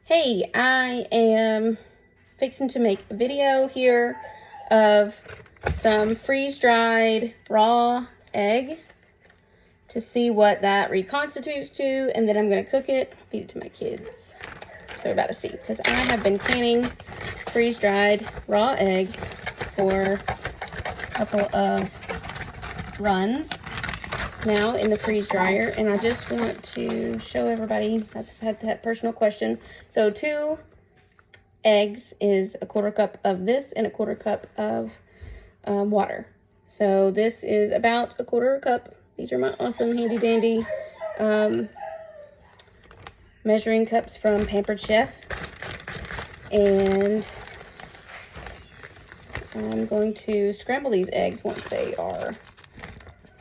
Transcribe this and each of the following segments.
Hey, I am fixing to make a video here of some freeze-dried raw egg to see what that reconstitutes to, and then I'm going to cook it, feed it to my kids. So we're about to see, because I have been canning freeze-dried raw egg for a couple of runs now in the freeze dryer, and I just want to show everybody. I've had that personal question. So 2 eggs is a 1/4 cup of this and a 1/4 cup of water. So this is about a 1/4 cup. These are my awesome handy dandy measuring cups from Pampered Chef, and I'm going to scramble these eggs once they are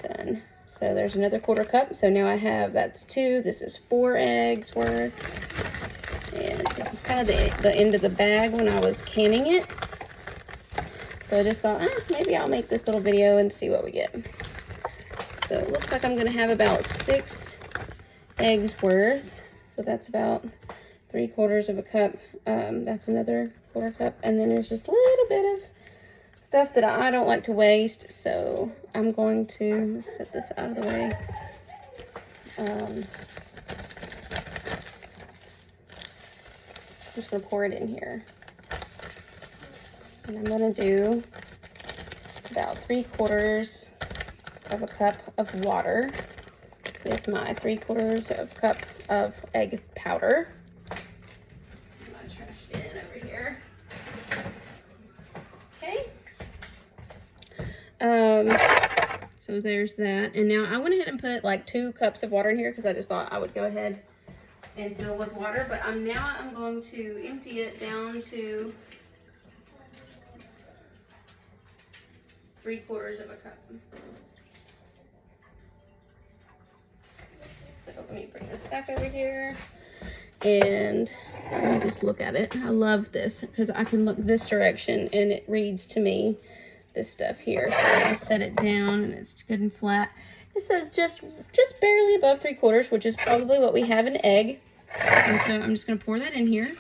done. So there's another 1/4 cup. So now I have, that's 2. This is 4 eggs worth. And this is kind of the end of the bag when I was canning it. So I just thought, maybe I'll make this little video and see what we get. So it looks like I'm going to have about 6 eggs worth. So that's about 3/4 of a cup. That's another 1/4 cup. And then there's just a little bit of stuff that I don't like to waste, so I'm going to set this out of the way. I'm just going to pour it in here. And I'm going to do about 3/4 of a cup of water with my 3/4 of a cup of egg powder. I'm going to trash it in over here. Okay. So there's that. And now I went ahead and put like 2 cups of water in here because I just thought I would go ahead and fill with water. But I'm going to empty it down to 3/4 of a cup. So let me bring this back over here and let me just look at it. I love this because I can look this direction and it reads to me this stuff here. So I set it down and it's good and flat. It says just barely above 3/4, which is probably what we have in egg. And so I'm just going to pour that in here.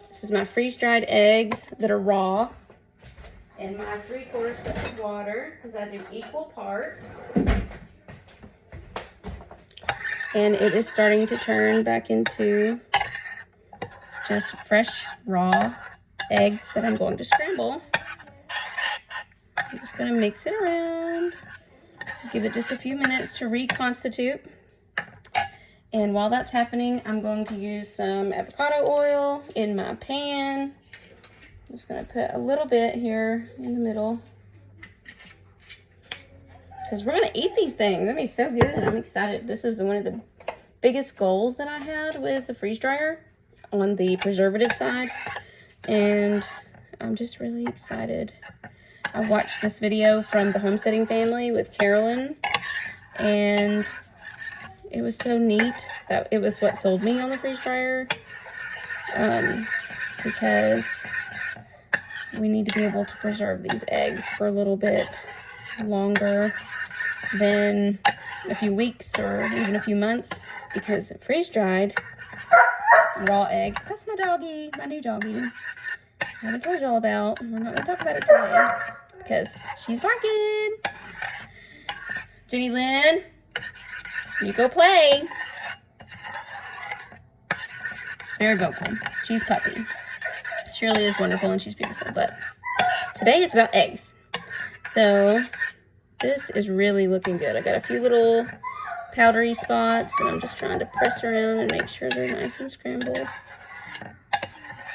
This is my freeze-dried eggs that are raw, and my 3/4 cup of water, because I do equal parts. And it is starting to turn back into just fresh raw eggs that I'm going to scramble. I'm just going to mix it around, give it just a few minutes to reconstitute. And while that's happening, I'm going to use some avocado oil in my pan. I'm just going to put a little bit here in the middle, because we're going to eat these things. That'll be so good. I'm excited. This is one of the biggest goals that I had with the freeze dryer on the preservative side, and I'm just really excited. I watched this video from the homesteading family with Carolyn, and it was so neat. That it was what sold me on the freeze dryer, because we need to be able to preserve these eggs for a little bit longer than a few weeks or even a few months, because freeze-dried raw egg, that's my doggy, my new doggy, I haven't told you all about. We're not going to talk about it today because she's barking. Jenny Lynn, you go play. She's very vocal. She's puppy. She really is wonderful and she's beautiful, but today it's about eggs. So this is really looking good. I got a few little powdery spots, and I'm just trying to press around and make sure they're nice and scrambled.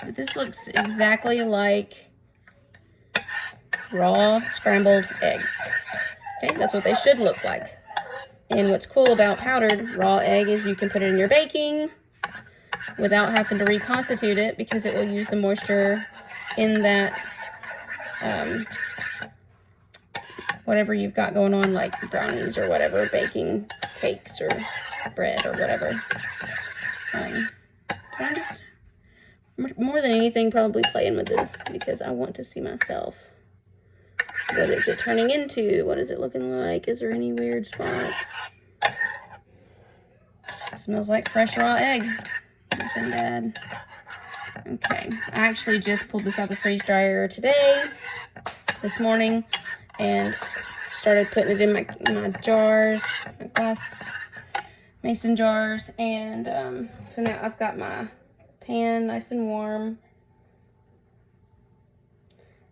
But this looks exactly like raw scrambled eggs. Okay, that's what they should look like. And what's cool about powdered raw egg is you can put it in your baking without having to reconstitute it, because it will use the moisture in that whatever you've got going on, like brownies or whatever, baking cakes or bread or whatever. I'm just, more than anything, probably playing with this because I want to see myself. What is it turning into? What is it looking like? Is there any weird spots? It smells like fresh raw egg. What do you Sinbad. Okay, I actually just pulled this out of the freeze dryer today, this morning, and started putting it in my jars, my glass mason jars, and so now I've got my pan nice and warm.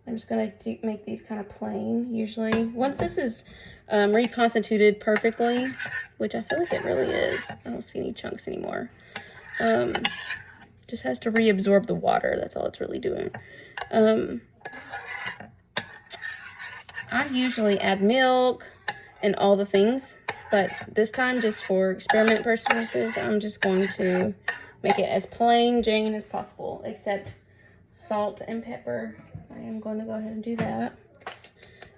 I'm just gonna make these kind of plain. Usually, once this is reconstituted perfectly, which I feel like it really is, I don't see any chunks anymore. Just has to reabsorb the water. That's all it's really doing. I usually add milk and all the things, but this time, just for experiment purposes, I'm just going to make it as plain Jane as possible, except salt and pepper. I am going to go ahead and do that.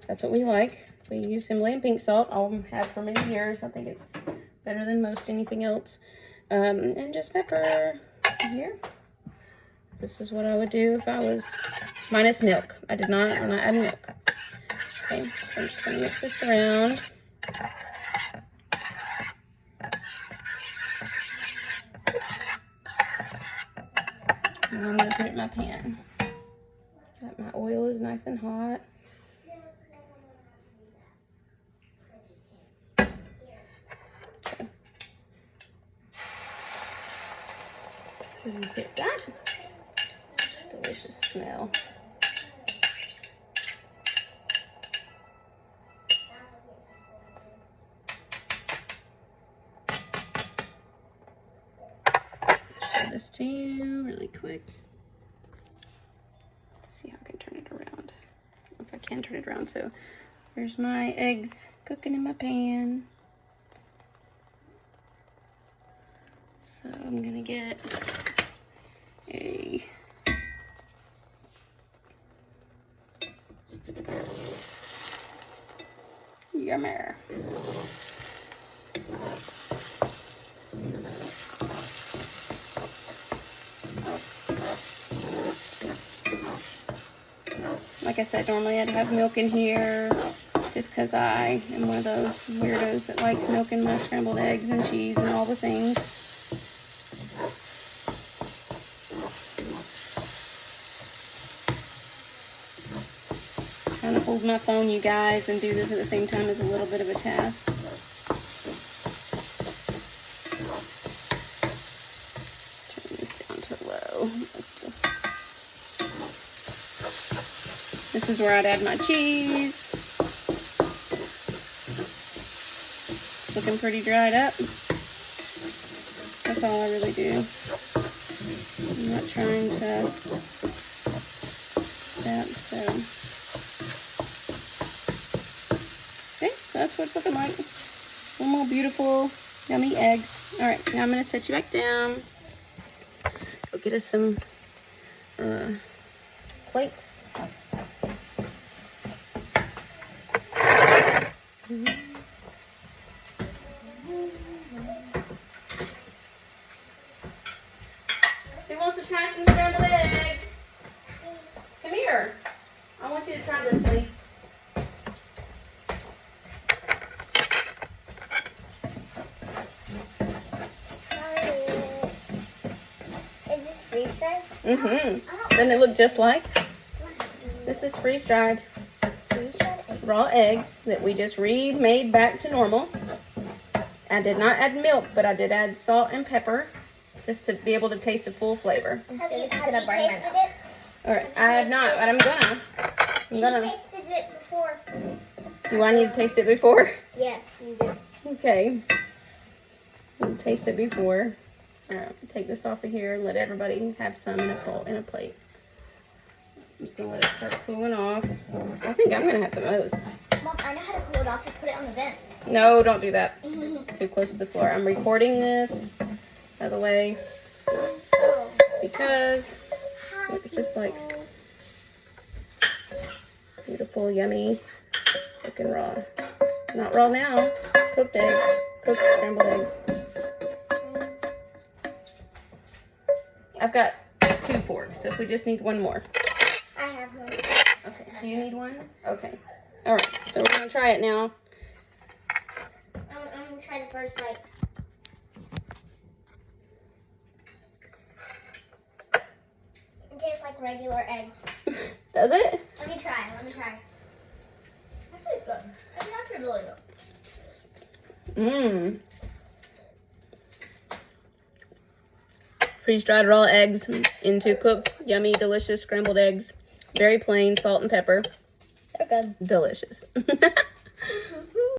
That's what we like. We use Himalayan pink salt. I'll have for many years. I think it's better than most anything else. And just pepper here. This is what I would do if I was minus milk. I'm not adding milk. Okay, so I'm just going to mix this around. And I'm going to put it in my pan. My oil is nice and hot. Okay. So you get that. Delicious smell. Show this to you really quick. See how I can turn it around. If I can turn it around. So there's my eggs cooking in my pan. So I'm gonna get a yummer. Like I said, normally I'd have milk in here just because I am one of those weirdos that likes milk in my scrambled eggs and cheese and all the things. Trying to hold my phone, you guys, and do this at the same time is a little bit of a task. Turn this down to low. This is where I'd add my cheese. It's looking pretty dried up. That's all I really do. I'm not trying to that, so. Okay, so that's what it's looking like. One more beautiful, yummy eggs. All right, now I'm gonna set you back down. Go get us some plates. Who wants to try some scrambled eggs? Come here. I want you to try this, please. Is this freeze-dried? Mm-hmm. Doesn't it look just like? This is freeze-dried raw eggs that we just remade back to normal. I did not add milk, but I did add salt and pepper just to be able to taste the full flavor. Have you tasted it? All right, I have not, but I'm gonna. She tasted it before. Do I need to taste it before? Yes, you do. Okay. I'll taste it before. All right, take this off of here and let everybody have some in a plate. I'm just gonna let it start cooling off. I think I'm gonna have the most. Mom, I know how to cool it off. Just put it on the vent. No, don't do that. Too close to the floor. I'm recording this, by the way, because it's just like beautiful, yummy, looking raw. Not raw now. Cooked eggs. Cooked scrambled eggs. I've got 2 forks, so if we just need one more. I have one. Okay, do you need one? Okay. All right, so we're gonna try it now. I'm gonna try the first bite. like regular eggs. Does it? Let me try. Actually, it's good. It's actually really good. Mmm. Freeze-dried raw eggs into cooked, yummy, delicious scrambled eggs. Very plain, salt and pepper. They're good. Delicious.